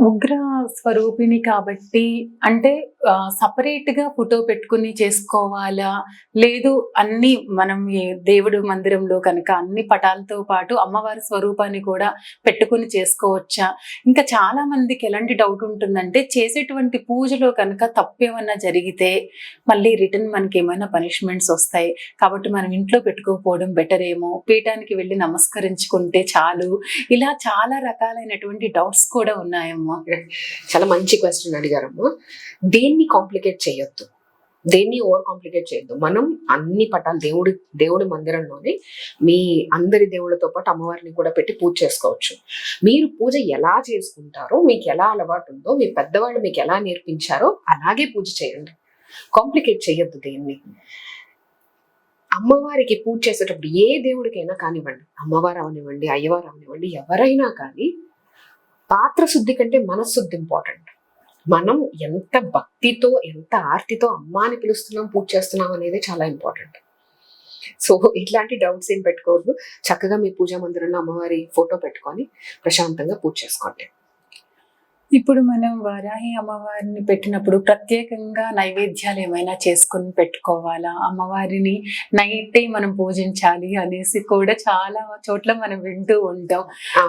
ఉగ్ర స్వరూపిణి కాబట్టి అంటే సెపరేట్‌గా ఫోటో పెట్టుకొని చేసుకోవాలా? లేదు అన్నీ మనం దేవుడు మందిరంలో కనుక అన్ని పటాలతో పాటు అమ్మవారి స్వరూపాన్ని కూడా పెట్టుకొని చేసుకోవచ్చా? ఇంకా చాలా మందికి ఎలాంటి డౌట్ ఉంటుందంటే చేసేటువంటి పూజలో కనుక తప్పేమన్నా జరిగితే మళ్ళీ రిటర్న్ మనకేమైనా పనిష్మెంట్స్ ఒస్తాయి. కాబట్టి మనం ఇంట్లో పెట్టుకోకపోవడం బెటర్ ఏమో, పీఠానికి వెళ్లి నమస్కరించుకుంటే చాలు. ఇలా చాలా రకాలైనటువంటి డౌట్స్ కూడా ఉన్నాయమ్మా. చాలా మంచి క్వశ్చన్ అడిగారమ్మా. దేన్ని కాంప్లికేట్ చేయొద్దు, దేన్ని ఓవర్ కాంప్లికేట్ చేయొద్దు. మనం అన్ని పటాలు దేవుడి మందిరంలోనే మీ అందరి దేవుళ్ళతో పాటు అమ్మవారిని కూడా పెట్టి పూజ చేసుకోవచ్చు. మీరు పూజ ఎలా చేసుకుంటారో, మీకు ఎలా అలవాటు ఉందో, మీ పెద్దవాళ్ళు మీకు ఎలా నేర్పించారో అలాగే పూజ చేయండి. కాంప్లికేట్ చేయొద్దు దేన్ని. అమ్మవారికి పూజ చేసేటప్పుడు ఏ దేవుడికైనా కానివ్వండి, అమ్మవారు అవనివ్వండి, అయ్యవారు అవనివ్వండి, ఎవరైనా కానీ పాత్ర శుద్ధి కంటే మనశుద్ధి ఇంపార్టెంట్. మనం ఎంత భక్తితో ఎంత ఆర్తితో అమ్మ అని పిలుస్తున్నాం, పూజ చేస్తున్నాం అనేది చాలా ఇంపార్టెంట్. సో ఇట్లాంటి డౌట్స్ ఏం పెట్టుకోవద్దు. చక్కగా మీ పూజా మందిరంలో అమ్మవారి ఫోటో పెట్టుకొని ప్రశాంతంగా పూజ చేసుకోండి. ఇప్పుడు మనం వారాహి అమ్మవారిని పెట్టినప్పుడు ప్రత్యేకంగా నైవేద్యాలు ఏమైనా చేసుకొని పెట్టుకోవాలా? అమ్మవారిని నైటే మనం పూజించాలి అనేసి కూడా చాలా చోట్ల మనం వింటూ ఉంటాం.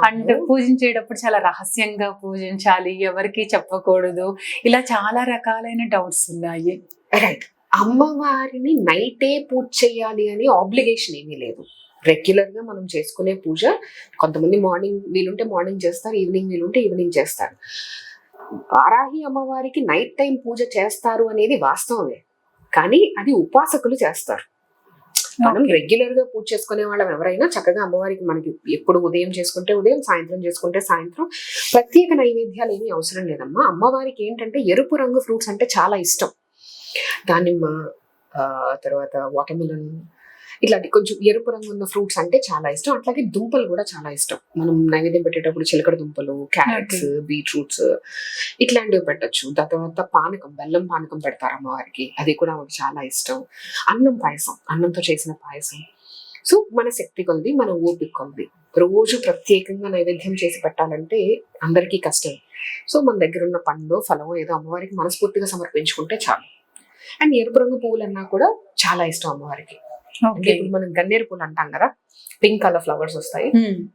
అంటే పూజించేటప్పుడు చాలా రహస్యంగా పూజించాలి, ఎవరికి చెప్పకూడదు, ఇలా చాలా రకాలైన డౌట్స్ ఉన్నాయి. రైట్. అమ్మవారిని నైటే పూజ చేయాలి అని ఆబ్లిగేషన్ ఏమీ లేదు. రెగ్యులర్ గా మనం చేసుకునే పూజ కొంతమంది మార్నింగ్ వీలుంటే మార్నింగ్ చేస్తారు, ఈవినింగ్ వీలుంటే ఈవినింగ్ చేస్తారు. వారాహి అమ్మవారికి నైట్ టైం పూజ చేస్తారు అనేది వాస్తవమే, కానీ అది ఉపాసకులు చేస్తారు. మనం రెగ్యులర్ గా పూజ చేసుకునే వాళ్ళం ఎవరైనా చక్కగా అమ్మవారికి మనకి ఎప్పుడు ఉదయం చేసుకుంటే ఉదయం, సాయంత్రం చేసుకుంటే సాయంత్రం, ప్రత్యేక నైవేద్యాలు ఏమీ అవసరం లేదమ్మా. అమ్మవారికి ఏంటంటే ఎరుపు రంగు ఫ్రూట్స్ అంటే చాలా ఇష్టం. దానిమ్మ, తర్వాత వాటర్మెలన్, ఇట్లాంటి కొంచెం ఎరుపు రంగు ఉన్న ఫ్రూట్స్ అంటే చాలా ఇష్టం. అట్లాగే దుంపలు కూడా చాలా ఇష్టం. మనం నైవేద్యం పెట్టేటప్పుడు చిలకడ దుంపలు, క్యారెట్స్, బీట్రూట్స్ ఇట్లాంటివి పెట్టచ్చు. దాని తర్వాత పానకం, బెల్లం పానకం పెడతారు అమ్మవారికి, అది కూడా ఆమెకు చాలా ఇష్టం. అన్నం పాయసం, అన్నంతో చేసిన పాయసం. సో మన శక్తి కొలది, మన ఓపిక కొలది. రోజు ప్రత్యేకంగా నైవేద్యం చేసి పెట్టాలంటే అందరికీ కష్టం. సో మన దగ్గర ఉన్న పండు ఫలమో ఏదో అమ్మవారికి మనస్ఫూర్తిగా సమర్పించుకుంటే చాలు. అండ్ ఎరుపు రంగు పువ్వులు అన్నా కూడా చాలా ఇష్టం అమ్మవారికి. అంటే ఇప్పుడు మనం గన్నేరు పూలు అంటాం కదా, పింక్ కలర్ ఫ్లవర్స్ వస్తాయి,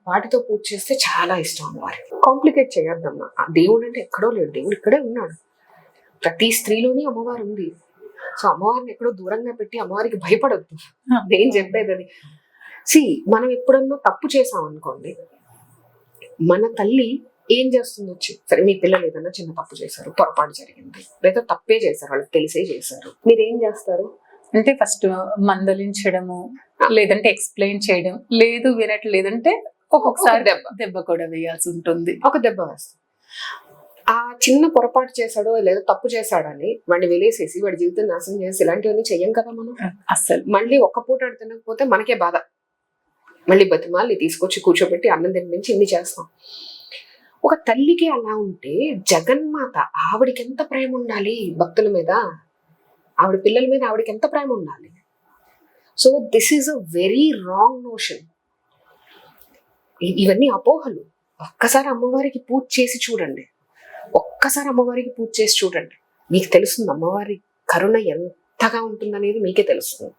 వాటితో పూజ చేస్తే చాలా ఇష్టం అమ్మవారికి. కాంప్లికేట్ చేయొద్దమ్మా. దేవుడు అంటే ఎక్కడో లేడు, దేవుడు ఇక్కడే ఉన్నాడు. ప్రతి స్త్రీలోని అమ్మవారు ఉంది. సో అమ్మవారిని ఎక్కడో దూరంగా పెట్టి అమ్మవారికి భయపడొద్దు. నేను చెప్పేది అది. మనం ఎప్పుడన్నా తప్పు చేసాం అనుకోండి, మన తల్లి ఏం చేస్తుంది వచ్చి, సరే మీ పిల్లలు ఏదైనా చిన్న తప్పు చేశారు, పొరపాటు జరిగింది, లేదా తప్పే చేశారు, వాళ్ళకి తెలిసే చేశారు, మీరేం చేస్తారు అంటే ఫస్ట్ మందలించడము, లేదంటే ఎక్స్ప్లెయిన్ చేయడం, లేదు వినట్లేదంటే ఒక్కొక్కసారి దెబ్బ కూడా వేయాల్సి ఉంటుంది. ఒక దెబ్బ వేస్తాం. ఆ చిన్న పొరపాటు చేశాడో లేదా తప్పు చేశాడని వాడిని వెలేసేసి వాడి జీవితం నాశనం చేసి ఇలాంటివన్నీ చెయ్యం కదా మనం. అసలు మళ్ళీ ఒక్క పూట తినకపోతే మనకే బాధ. మళ్ళీ బతిమాలి తీసుకొచ్చి కూర్చోబెట్టి అన్నం తినిపించి ఇన్ని చేస్తాం. ఒక తల్లికి అలా ఉంటే జగన్మాత, ఆవిడికి ఎంత ప్రేమ ఉండాలి భక్తుల మీద, ఆవిడ పిల్లల మీద ఆవిడకి ఎంత ప్రేమ ఉండాలి. So this is a very wrong notion. ఇవన్నీ అపోహలు. ఒక్కసారి అమ్మవారికి పూజ చేసి చూడండి, ఒక్కసారి అమ్మవారికి పూజ చేసి చూడండి, మీకు తెలుస్తుంది అమ్మవారి కరుణ ఎంతగా ఉంటుందనేది మీకే తెలుస్తుంది.